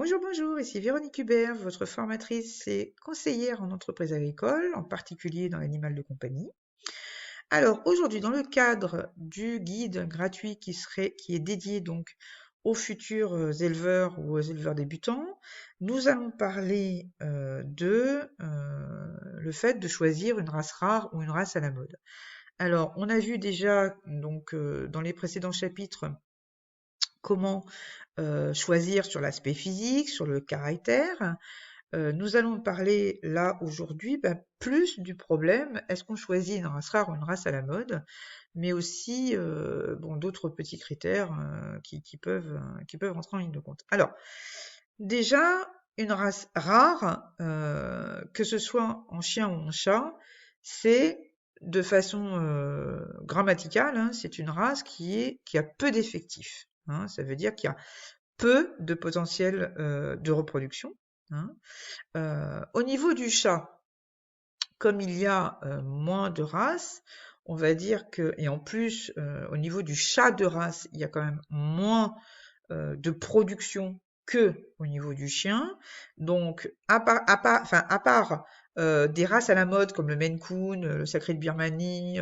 Bonjour, bonjour, ici Véronique Hubert, votre formatrice et conseillère en entreprise agricole, en particulier dans l'animal de compagnie. Alors aujourd'hui, dans le cadre du guide gratuit qui est dédié donc aux futurs éleveurs ou aux éleveurs débutants, nous allons parler le fait de choisir une race rare ou une race à la mode. Alors, on a vu déjà donc dans les précédents chapitres comment choisir sur l'aspect physique, sur le caractère. Nous allons parler là aujourd'hui plus du problème, est-ce qu'on choisit une race rare ou une race à la mode, mais aussi d'autres petits critères qui peuvent entrer en ligne de compte. Alors, déjà, une race rare, que ce soit en chien ou en chat, c'est de façon grammaticale, hein, c'est une race qui a peu d'effectifs. Hein, ça veut dire qu'il y a peu de potentiel de reproduction. Hein. Au niveau du chat, comme il y a moins de races, on va dire que, et en plus, au niveau du chat de race, il y a quand même moins de production que au niveau du chien. Donc, à part des races à la mode comme le Maine Coon, le Sacré de Birmanie,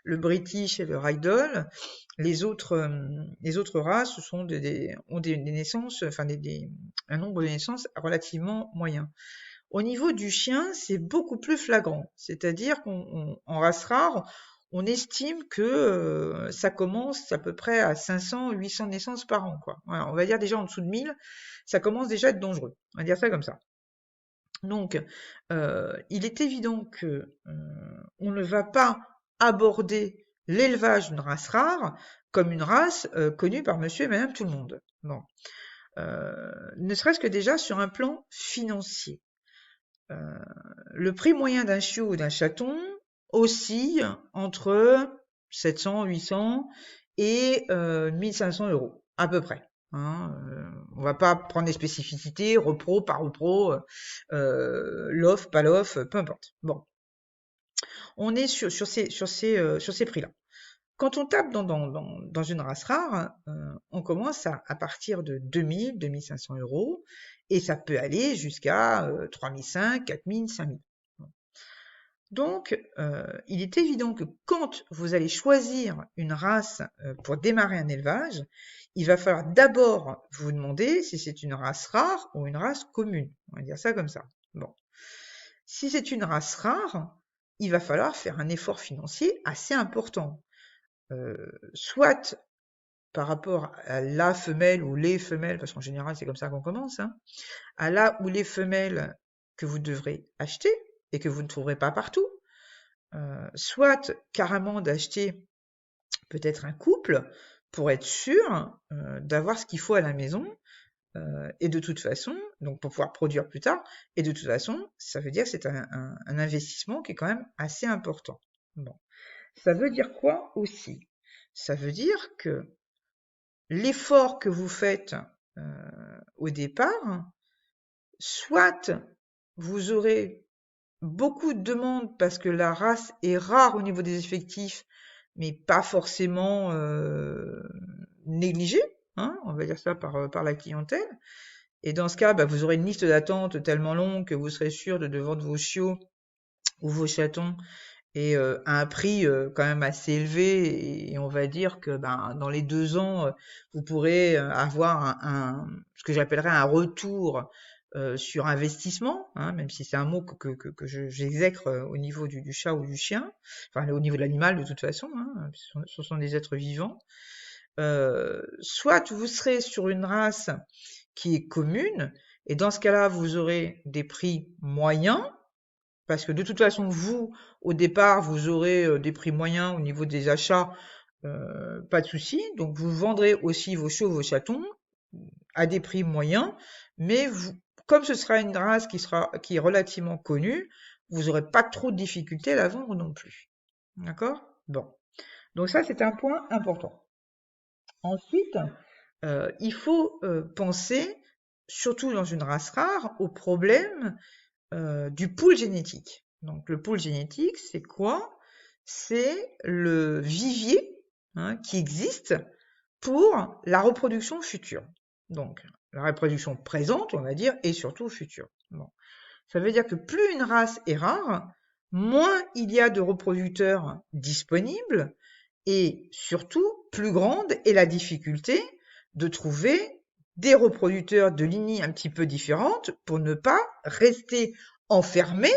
le British et le Ragdoll, les autres races ont des naissances, un nombre de naissances relativement moyen. Au niveau du chien, c'est beaucoup plus flagrant. C'est-à-dire qu'en race rare, on estime que ça commence à peu près à 500, 800 naissances par an, quoi. Voilà, on va dire déjà en dessous de 1000, ça commence déjà à être dangereux. On va dire ça comme ça. Donc, il est évident que on ne va pas aborder l'élevage d'une race rare comme une race connue par monsieur et madame tout le monde. Bon. Ne serait-ce que déjà sur un plan financier. Le prix moyen d'un chiot ou d'un chaton oscille entre 700, 800 et 1500 euros, à peu près. Hein, on va pas prendre les spécificités, repro, pas repro, l'off, pas l'off, peu importe. Bon, on est sur ces prix-là. Quand on tape dans une race rare, on commence à partir de 2000, 2500 euros, et ça peut aller jusqu'à 3500, 4000, 5000. Donc, il est évident que quand vous allez choisir une race pour démarrer un élevage, il va falloir d'abord vous demander si c'est une race rare ou une race commune. On va dire ça comme ça. Bon. Si c'est une race rare, il va falloir faire un effort financier assez important. Soit par rapport à la femelle ou les femelles, parce qu'en général c'est comme ça qu'on commence, hein, à la ou les femelles que vous devrez acheter et que vous ne trouverez pas partout, soit carrément d'acheter peut-être un couple pour être sûr d'avoir ce qu'il faut à la maison, et de toute façon, donc pour pouvoir produire plus tard, et de toute façon, ça veut dire que c'est un investissement qui est quand même assez important. Bon. Ça veut dire quoi aussi? Ça veut dire que l'effort que vous faites au départ, soit vous aurez beaucoup de demandes parce que la race est rare au niveau des effectifs, mais pas forcément négligée, hein, on va dire ça par la clientèle. Et dans ce cas, vous aurez une liste d'attente tellement longue que vous serez sûr de vendre vos chiots ou vos chatons et à un prix quand même assez élevé, et on va dire que dans les 2 ans, vous pourrez avoir ce que j'appellerais un retour sur investissement, hein, même si c'est un mot que j'exècre au niveau du chat ou du chien, enfin au niveau de l'animal de toute façon, hein, ce sont des êtres vivants. Soit vous serez sur une race qui est commune, et dans ce cas-là, vous aurez des prix moyens, parce que de toute façon, vous, au départ, vous aurez des prix moyens au niveau des achats, pas de souci. Donc, vous vendrez aussi vos chiots, vos chatons à des prix moyens, mais comme ce sera une race qui est relativement connue, vous n'aurez pas trop de difficultés à la vendre non plus. D'accord? Bon. Donc ça, c'est un point important. Ensuite, il faut penser, surtout dans une race rare, au problème du pool génétique. Donc le pool génétique, c'est quoi? C'est le vivier qui existe pour la reproduction future. Donc la reproduction présente, on va dire, et surtout future. Bon. Ça veut dire que plus une race est rare, moins il y a de reproducteurs disponibles, et surtout, plus grande est la difficulté de trouver des reproducteurs de lignées un petit peu différentes pour ne pas rester enfermé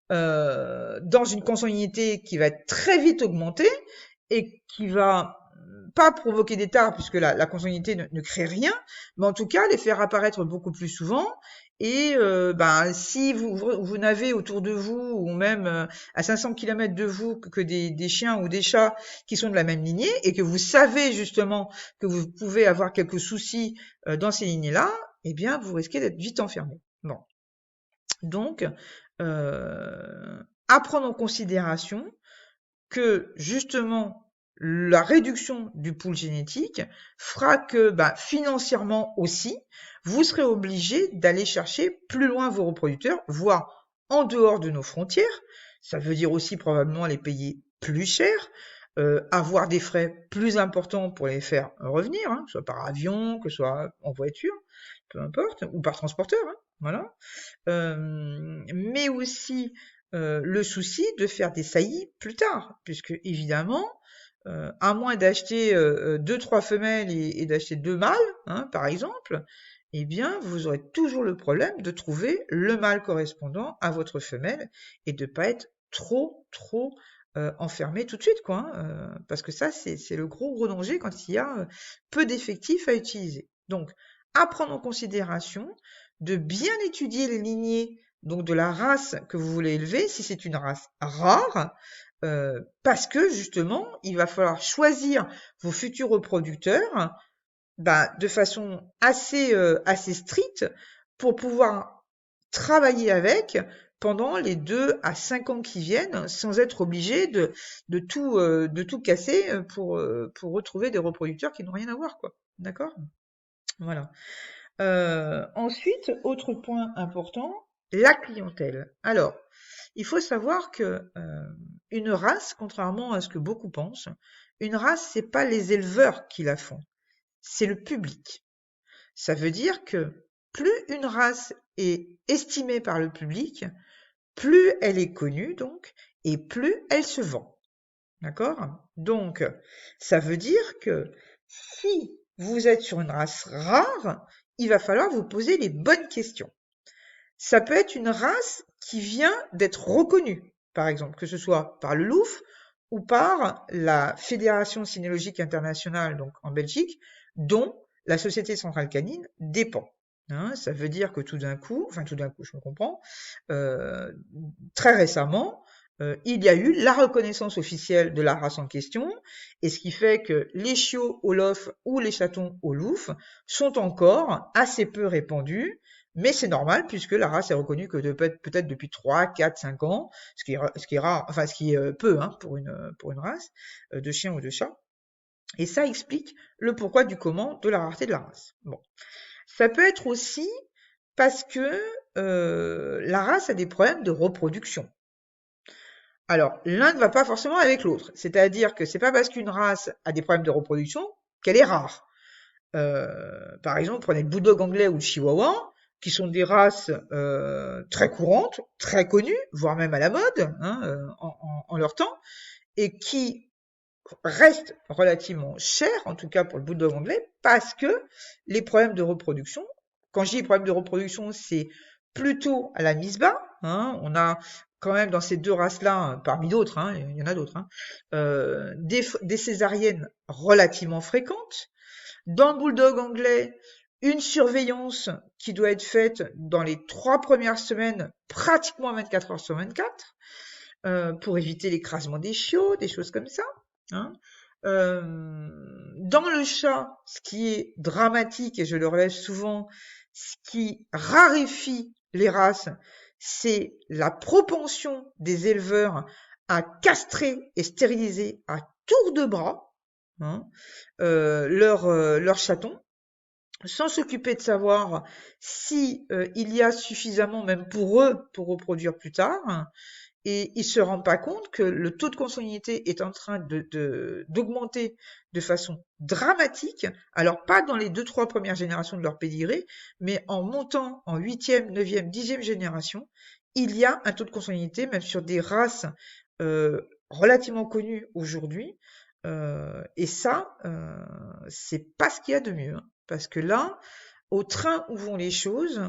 dans une consanguinité qui va être très vite augmentée et qui va pas provoquer des tares puisque la consanguinité ne crée rien, mais en tout cas les faire apparaître beaucoup plus souvent. Et si vous n'avez autour de vous ou même à 500 km de vous que des chiens ou des chats qui sont de la même lignée et que vous savez justement que vous pouvez avoir quelques soucis dans ces lignées-là, eh bien vous risquez d'être vite enfermé. Bon. Donc, à prendre en considération que justement la réduction du pool génétique fera que financièrement aussi, vous serez obligé d'aller chercher plus loin vos reproducteurs, voire en dehors de nos frontières. Ça veut dire aussi probablement les payer plus cher, avoir des frais plus importants pour les faire revenir, que ce soit par avion, que ce soit en voiture, peu importe, ou par transporteur, voilà. Mais aussi le souci de faire des saillies plus tard, puisque évidemment, à moins d'acheter 2-3 femelles et d'acheter 2 mâles, par exemple, eh bien, vous aurez toujours le problème de trouver le mâle correspondant à votre femelle et de pas être trop enfermé tout de suite, quoi. Parce que ça, c'est le gros danger quand il y a peu d'effectifs à utiliser. Donc, à prendre en considération de bien étudier les lignées donc de la race que vous voulez élever, si c'est une race rare, parce que justement, il va falloir choisir vos futurs reproducteurs de façon assez stricte pour pouvoir travailler avec pendant les 2 à 5 ans qui viennent sans être obligé de tout casser pour retrouver des reproducteurs qui n'ont rien à voir, quoi. D'accord? Voilà. Ensuite, autre point important, la clientèle. Alors, il faut savoir que une race, contrairement à ce que beaucoup pensent, une race, c'est pas les éleveurs qui la font, c'est le public. Ça veut dire que plus une race est estimée par le public, plus elle est connue donc, et plus elle se vend. D'accord? Donc, ça veut dire que si vous êtes sur une race rare, il va falloir vous poser les bonnes questions. Ça peut être une race qui vient d'être reconnue, par exemple, que ce soit par le LOUF ou par la Fédération cynologique internationale, donc en Belgique, dont la Société centrale canine dépend. Ça veut dire que tout d'un coup, je me comprends, très récemment, il y a eu la reconnaissance officielle de la race en question, et ce qui fait que les chiots au lof ou les chatons au louf sont encore assez peu répandus, mais c'est normal puisque la race est reconnue que peut-être depuis 3, 4, 5 ans, ce qui est rare, enfin ce qui est peu pour une race de chien ou de chat. Et ça explique le pourquoi du comment de la rareté de la race. Bon. Ça peut être aussi parce que la race a des problèmes de reproduction. Alors, l'un ne va pas forcément avec l'autre. C'est-à-dire que c'est pas parce qu'une race a des problèmes de reproduction qu'elle est rare. Par exemple, prenez le bulldog anglais ou le chihuahua, qui sont des races très courantes, très connues, voire même à la mode en leur temps, et qui restent relativement chers, en tout cas pour le bulldog anglais, parce que les problèmes de reproduction, quand je dis problèmes de reproduction, c'est plutôt à la mise bas. On a quand même dans ces deux races-là, parmi d'autres, il y en a d'autres, des césariennes relativement fréquentes. Dans le bulldog anglais, une surveillance qui doit être faite dans les 3 premières semaines, pratiquement 24 heures sur 24, pour éviter l'écrasement des chiots, des choses comme ça. Dans le chat, ce qui est dramatique, et je le relève souvent, ce qui raréfie les races, c'est la propension des éleveurs à castrer et stériliser à tour de bras leurs chatons, sans s'occuper de savoir si il y a suffisamment, même pour eux, pour reproduire plus tard. et il se rend pas compte que le taux de consanguinité est en train d'augmenter de façon dramatique. Alors pas dans les 2-3 premières générations de leur pédigré, mais en montant en 8e, 9e, 10e génération, il y a un taux de consanguinité, même sur des races relativement connues aujourd'hui. Et ça, c'est pas ce qu'il y a de mieux, hein, parce que là, au train où vont les choses,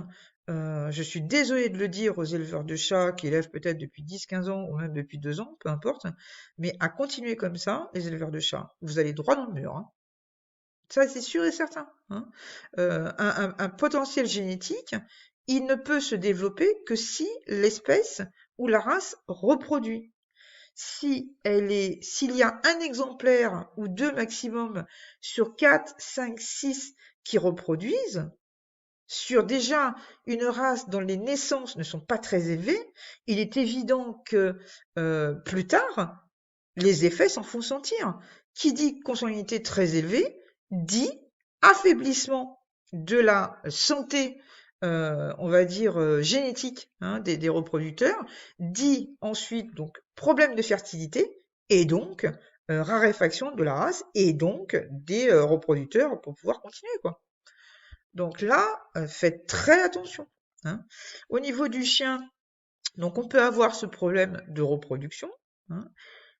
je suis désolée de le dire aux éleveurs de chats qui élèvent peut-être depuis 10-15 ans ou même depuis 2 ans, peu importe, mais à continuer comme ça, les éleveurs de chats, vous allez droit dans le mur, hein. Ça, c'est sûr et certain, hein. Un potentiel génétique, il ne peut se développer que si l'espèce ou la race reproduit. S'il y a un exemplaire ou 2 maximum sur 4, 5, 6 qui reproduisent, sur déjà une race dont les naissances ne sont pas très élevées, il est évident que plus tard, les effets s'en font sentir. Qui dit consanguinité très élevée dit affaiblissement de la santé, on va dire génétique, hein, des reproducteurs, dit ensuite donc problème de fertilité et donc raréfaction de la race et donc des reproducteurs pour pouvoir continuer, quoi. Donc là, faites très attention, hein. Au niveau du chien, donc on peut avoir ce problème de reproduction, hein,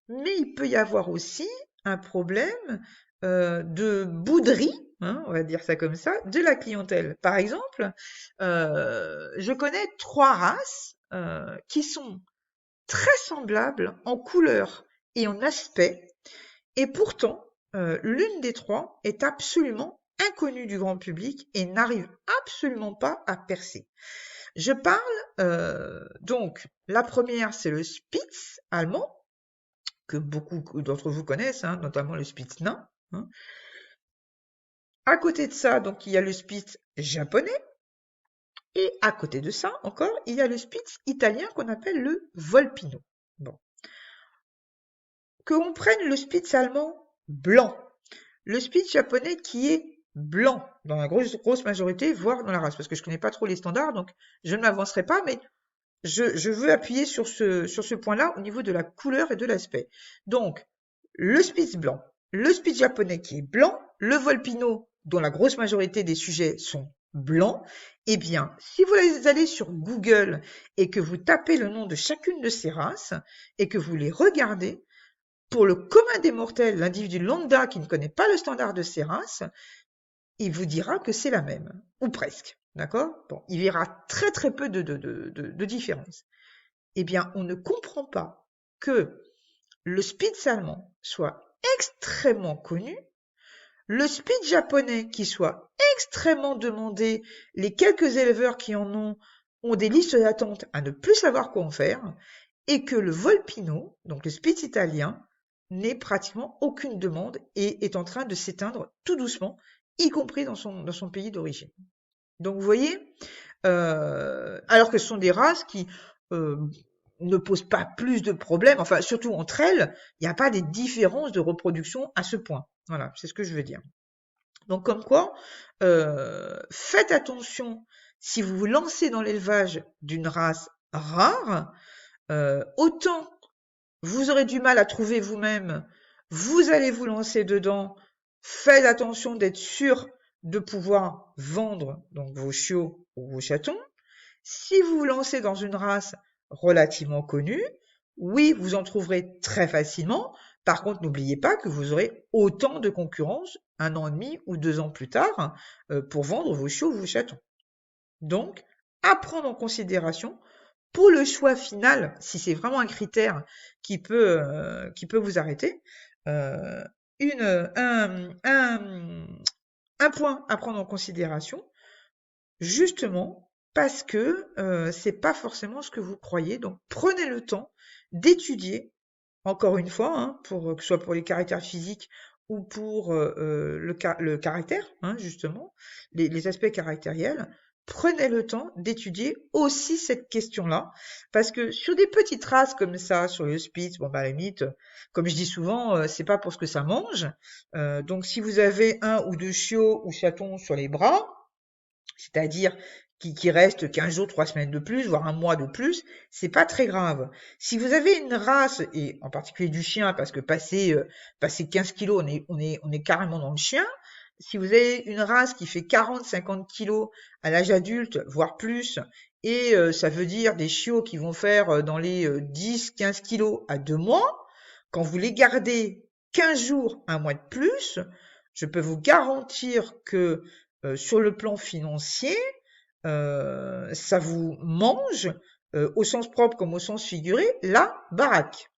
mais il peut y avoir aussi un problème de bouderie, hein, on va dire ça comme ça, de la clientèle. Par exemple, je connais 3 races qui sont très semblables en couleur et en aspect, et pourtant, l'une des 3 est absolument inconnue du grand public et n'arrive absolument pas à percer. Je parle donc, la première, c'est le Spitz allemand, que beaucoup d'entre vous connaissent, hein, notamment le Spitz nain, hein. À côté de ça, donc, il y a le Spitz japonais, et à côté de ça, encore, il y a le Spitz italien qu'on appelle le Volpino. Bon. Que l'on prenne le Spitz allemand blanc, le Spitz japonais qui est blanc dans la grosse majorité, voire dans la race, parce que je connais pas trop les standards, donc je ne m'avancerai pas, mais je veux appuyer sur ce point-là au niveau de la couleur et de l'aspect. Donc, le Spitz blanc, le Spitz japonais qui est blanc, le Volpino dont la grosse majorité des sujets sont blancs, eh bien, si vous allez sur Google et que vous tapez le nom de chacune de ces races et que vous les regardez, pour le commun des mortels, l'individu lambda qui ne connaît pas le standard de ces races, il vous dira que c'est la même, ou presque. D'accord? Bon, il verra très très peu de différence. Eh bien, on ne comprend pas que le Spitz allemand soit extrêmement connu, le Spitz japonais qui soit extrêmement demandé, les quelques éleveurs qui en ont des listes d'attente à ne plus savoir quoi en faire, et que le Volpino, donc le Spitz italien, n'ait pratiquement aucune demande et est en train de s'éteindre tout doucement, y compris dans son pays d'origine. Donc vous voyez, alors que ce sont des races qui ne posent pas plus de problèmes, enfin surtout entre elles, il n'y a pas des différences de reproduction à ce point. Voilà, c'est ce que je veux dire. Donc comme quoi, faites attention si vous vous lancez dans l'élevage d'une race rare, autant vous aurez du mal à trouver vous-même, vous allez vous lancer dedans, faites attention d'être sûr de pouvoir vendre donc vos chiots ou vos chatons. Si vous vous lancez dans une race relativement connue, oui, vous en trouverez très facilement. Par contre, n'oubliez pas que vous aurez autant de concurrence 1 an et demi ou 2 ans plus tard pour vendre vos chiots ou vos chatons. Donc, à prendre en considération pour le choix final, si c'est vraiment un critère qui peut vous arrêter, un point à prendre en considération, justement parce que c'est pas forcément ce que vous croyez. Donc prenez le temps d'étudier, encore une fois, hein, que ce soit pour les caractères physiques ou pour le caractère, hein, justement, les aspects caractériels. Prenez le temps d'étudier aussi cette question-là, parce que sur des petites races comme ça, sur le Spitz, bon bah à la limite, comme je dis souvent, c'est pas pour ce que ça mange. Donc si vous avez 1 ou 2 chiots ou chatons sur les bras, c'est-à-dire qui reste 15 jours, 3 semaines de plus, voire un mois de plus, c'est pas très grave. Si vous avez une race, et en particulier du chien, parce que passer 15 kilos, on est carrément dans le chien. Si vous avez une race qui fait 40, 50 kilos à l'âge adulte, voire plus, et ça veut dire des chiots qui vont faire dans les 10, 15 kilos à 2 mois, quand vous les gardez 15 jours, un mois de plus, je peux vous garantir que sur le plan financier, ça vous mange, au sens propre comme au sens figuré, la baraque.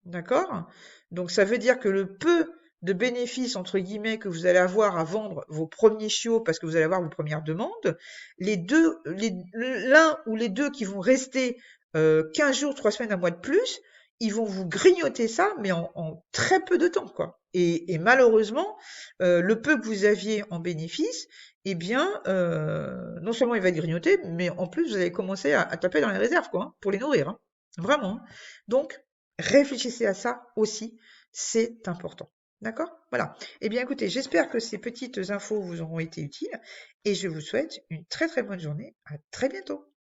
D'accord? Donc ça veut dire que le peu de bénéfices, entre guillemets, que vous allez avoir à vendre vos premiers chiots parce que vous allez avoir vos premières demandes, l'un ou les deux qui vont rester 15 jours, 3 semaines, un mois de plus, ils vont vous grignoter ça, mais en très peu de temps, quoi. Et malheureusement, le peu que vous aviez en bénéfice, eh bien, non seulement il va être grignoté, mais en plus, vous allez commencer à taper dans les réserves, quoi, hein, pour les nourrir, hein. Vraiment, hein. Donc, réfléchissez à ça aussi, c'est important. D'accord? Voilà. Eh bien, écoutez, j'espère que ces petites infos vous auront été utiles et je vous souhaite une très très bonne journée. À très bientôt.